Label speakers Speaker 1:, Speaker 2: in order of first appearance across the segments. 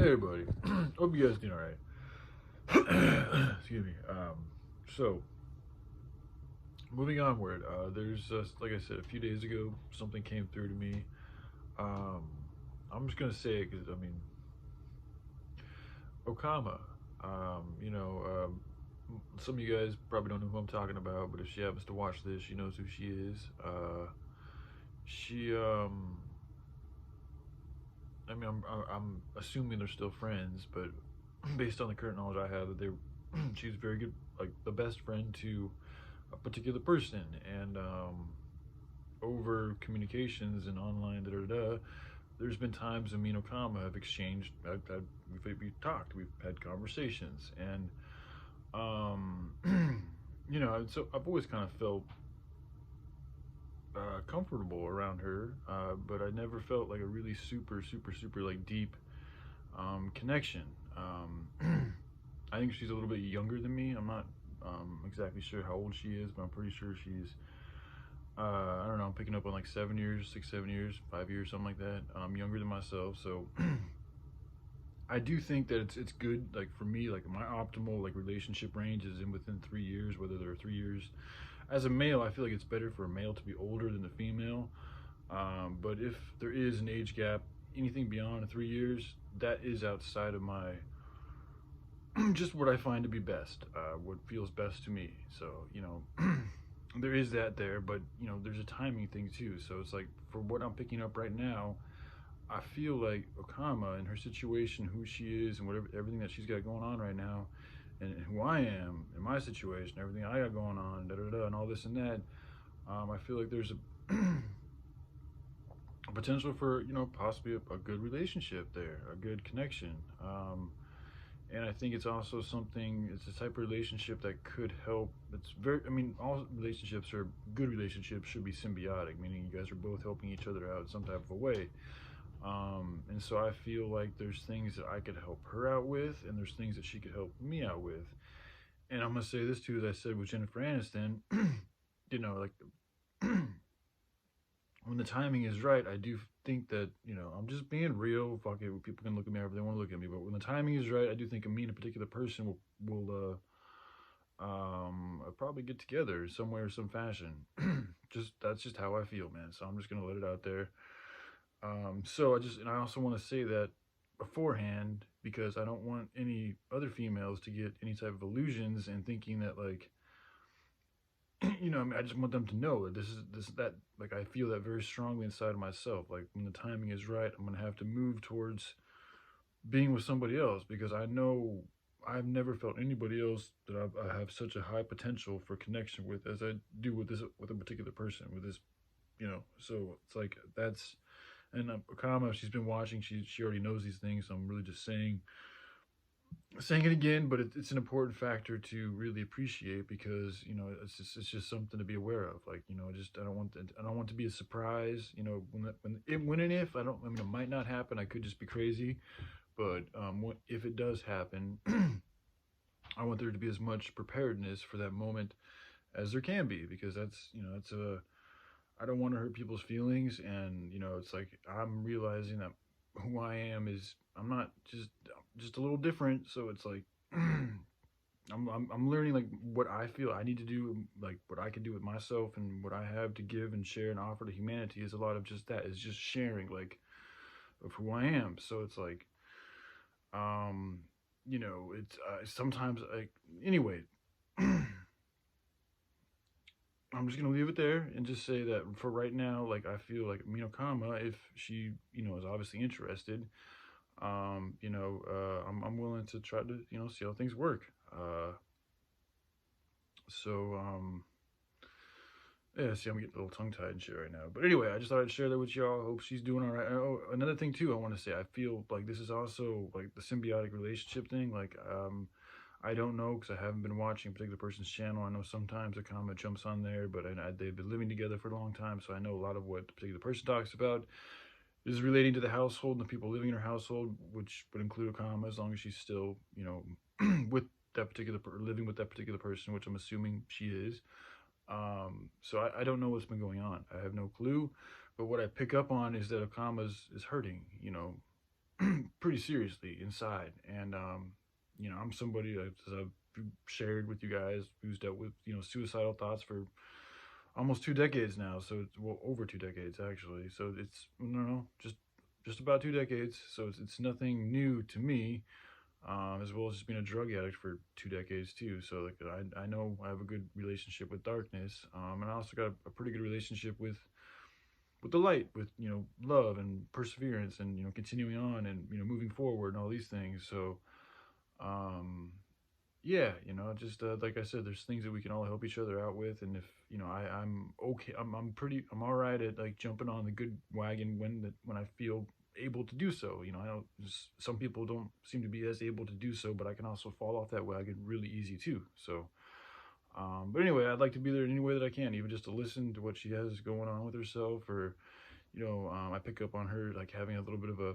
Speaker 1: Hey everybody, hope you guys doing alright. Excuse me. So moving onward, there's like I said a few days ago, something came through to me. Um, I'm just gonna say it because I mean, Ocoma. Some of you guys probably don't know who I'm talking about, but if she happens to watch this, she knows who she is. She, I mean, I'm assuming they're still friends, but based on the current knowledge I have, that she's very good, like the best friend to a particular person, and over communications and online, there's been times when me and Okama have exchanged, we've talked, we've had conversations, and so I've always kind of felt comfortable around her, but I never felt like a really super like deep connection. I think she's a little bit younger than me. I'm not exactly sure how old she is, but I'm pretty sure she's I don't know, I'm picking up on like 7 years, 6, 7 years, 5 years, something like that. Younger than myself, so I do think that it's good. Like for me, like my optimal like relationship range is in within 3 years. Whether they're 3 years, as a male, I feel like it's better for a male to be older than the female. But if there is an age gap, anything beyond 3 years, that is outside of my just what I find to be best, what feels best to me. So there is that there, but there's a timing thing too. So it's like for what I'm picking up right now, I feel like Okama and her situation, who she is, and whatever everything that she's got going on right now, and who I am in my situation, everything I got going on, da da da, and all this and that. I feel like there's a potential for possibly a good relationship there, a good connection. And I think it's also something. It's a type of relationship that could help. It's very. I mean, all relationships are good relationships should be symbiotic, meaning you guys are both helping each other out in some type of a way. And so I feel like there's things that I could help her out with, and there's things that she could help me out with. And I'm gonna say this too, as I said with Jennifer Aniston, like when the timing is right, I do think that I'm just being real. Fuck it, people can look at me however they want to look at me, but when the timing is right, I do think me and a particular person will probably get together some way or some fashion. Just that's just how I feel, man. So I'm just gonna let it out there. And I also want to say that beforehand because I don't want any other females to get any type of illusions and thinking that like I mean, I just want them to know that that like I feel that very strongly inside of myself. Like when the timing is right, I'm gonna have to move towards being with somebody else because I know I've never felt anybody else that I have such a high potential for connection with as I do with a particular person with this. So it's like that's and Akama, she's been watching. She already knows these things. So I'm really just saying it again, but it's an important factor to really appreciate because it's just something to be aware of. Like just I don't want to be a surprise. When and if I mean it might not happen. I could just be crazy, but if it does happen, I want there to be as much preparedness for that moment as there can be because that's a I don't want to hurt people's feelings, and it's like I'm realizing that who I am is I'm not just a little different. So it's like I'm learning like what I feel I need to do, like what I can do with myself, and what I have to give and share and offer to humanity is a lot of just that. Is just sharing like of who I am. So it's like it's sometimes like anyway. I'm just gonna leave it there and just say that for right now, like I feel like Minokama, if she, is obviously interested, I'm willing to try to, see how things work. So yeah, see, I'm getting a little tongue tied and shit right now. But anyway, I just thought I'd share that with y'all. Hope she's doing all right. Oh, another thing too, I want to say, I feel like this is also like the symbiotic relationship thing. Like, I don't know because I haven't been watching a particular person's channel. I know sometimes a comment jumps on there, but they've been living together for a long time, so I know a lot of what the particular person talks about is relating to the household and the people living in her household, which would include Okama as long as she's still, with living with that particular person, which I'm assuming she is. So I don't know what's been going on. I have no clue. But what I pick up on is that Okama is hurting, pretty seriously inside. And you know, I'm somebody that, as I've shared with you guys, who's dealt with, you know, suicidal thoughts for almost 2 decades now. So it's, well, over 2 decades actually. So it's, no, just about 2 decades. So it's nothing new to me. As well as just being a drug addict for 2 decades too. So like I know I have a good relationship with darkness, and I also got a pretty good relationship with the light, with, you know, love and perseverance, and, you know, continuing on, and, you know, moving forward, and all these things. So um, yeah, you know, just like I said, there's things that we can all help each other out with. And if, you know, I'm okay, I'm all right at like jumping on the good wagon when I feel able to do so. You know, I know some people don't seem to be as able to do so, but I can also fall off that wagon really easy too. So but anyway, I'd like to be there in any way that I can, even just to listen to what she has going on with herself. Or, you know, I pick up on her like having a little bit of a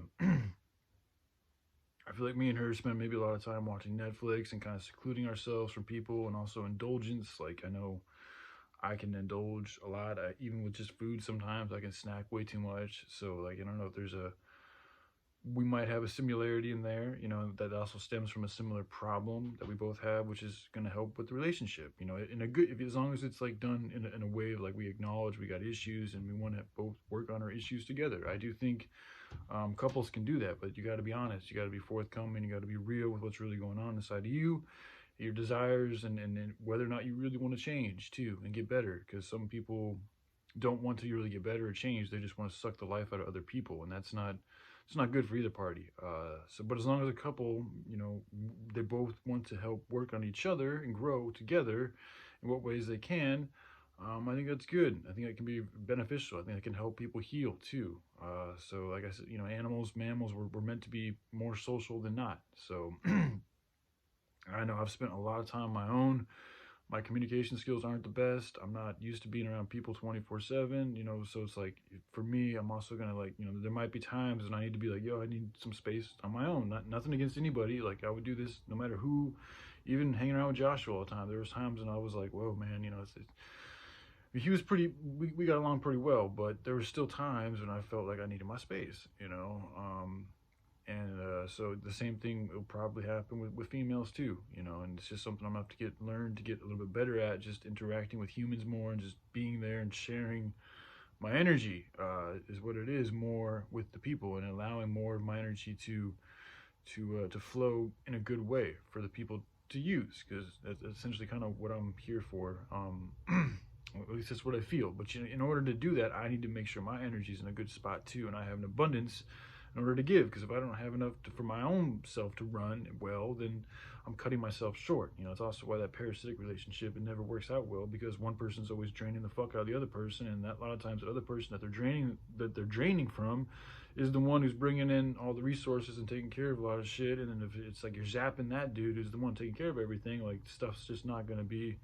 Speaker 1: I feel like me and her spend maybe a lot of time watching Netflix and kind of secluding ourselves from people, and also indulgence. Like, I know I can indulge a lot, even with just food. Sometimes I can snack way too much. So like, I don't know if there's a, we might have a similarity in there, you know, that also stems from a similar problem that we both have, which is going to help with the relationship, you know, in a good, if, as long as it's like done in a way of like we acknowledge we got issues and we want to both work on our issues together. I do think couples can do that, but you got to be honest, you got to be forthcoming, you got to be real with what's really going on inside of you, your desires, and whether or not you really want to change too and get better. Because some people don't want to really get better or change, they just want to suck the life out of other people, and that's not, it's not good for either party. So, but as long as a couple, you know, they both want to help work on each other and grow together in what ways they can, I think that's good. I think it can be beneficial. I think it can help people heal too. So, like I said, you know, animals, mammals, were meant to be more social than not. So, I know I've spent a lot of time on my own. My communication skills aren't the best. I'm not used to being around people 24/7, you know, so it's like, for me, I'm also gonna, like, you know, there might be times when I need to be like, yo, I need some space on my own. Nothing against anybody. Like, I would do this no matter who, even hanging around with Joshua all the time. There was times when I was like, whoa, man, you know, he was pretty, we got along pretty well, but there were still times when I felt like I needed my space, you know. And so the same thing will probably happen with females too, you know. And it's just something I'm gonna have to learn to get a little bit better at, just interacting with humans more and just being there and sharing my energy, is what it is, more with the people, and allowing more of my energy to flow in a good way for the people to use, because that's essentially kind of what I'm here for. At least that's what I feel. But, you know, in order to do that, I need to make sure my energy is in a good spot too, and I have an abundance in order to give. Because if I don't have enough for my own self to run well, then I'm cutting myself short. You know, it's also why that parasitic relationship, it never works out well, because one person's always draining the fuck out of the other person, and that a lot of times the other person that they're draining from is the one who's bringing in all the resources and taking care of a lot of shit. And then if it's like you're zapping that dude who's the one taking care of everything, like, stuff's just not going to be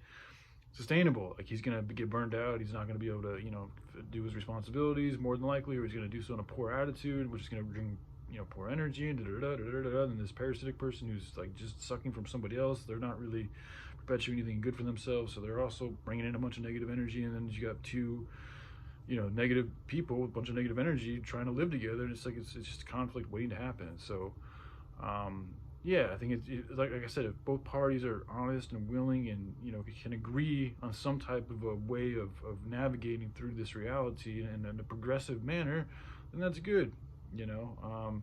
Speaker 1: sustainable. Like, he's gonna get burned out. He's not gonna be able to, you know, do his responsibilities more than likely, or he's gonna do so in a poor attitude, which is gonna bring, you know, poor energy, and and this parasitic person who's like just sucking from somebody else, they're not really perpetuating anything good for themselves, so they're also bringing in a bunch of negative energy. And then you got two, you know, negative people with a bunch of negative energy trying to live together, and it's like it's just conflict waiting to happen. So yeah, I think it's like I said, if both parties are honest and willing, and, you know, can agree on some type of a way of navigating through this reality in a progressive manner, then that's good, you know.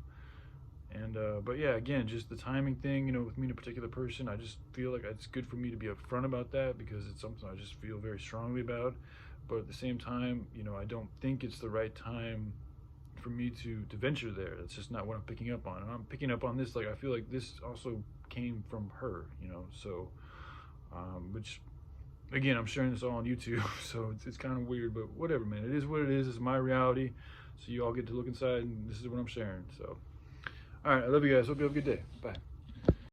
Speaker 1: But yeah, again, just the timing thing, you know, with me and a particular person, I just feel like it's good for me to be upfront about that, because it's something I just feel very strongly about. But at the same time, you know, I don't think it's the right time for me to venture there. That's just not what I'm picking up on. And I'm picking up on this, like, I feel like this also came from her, you know. So which, again, I'm sharing this all on YouTube, so it's kind of weird, but whatever, man. It is what it is. It's my reality, so you all get to look inside, and this is what I'm sharing. So all right, I love you guys. Hope you have a good day. Bye.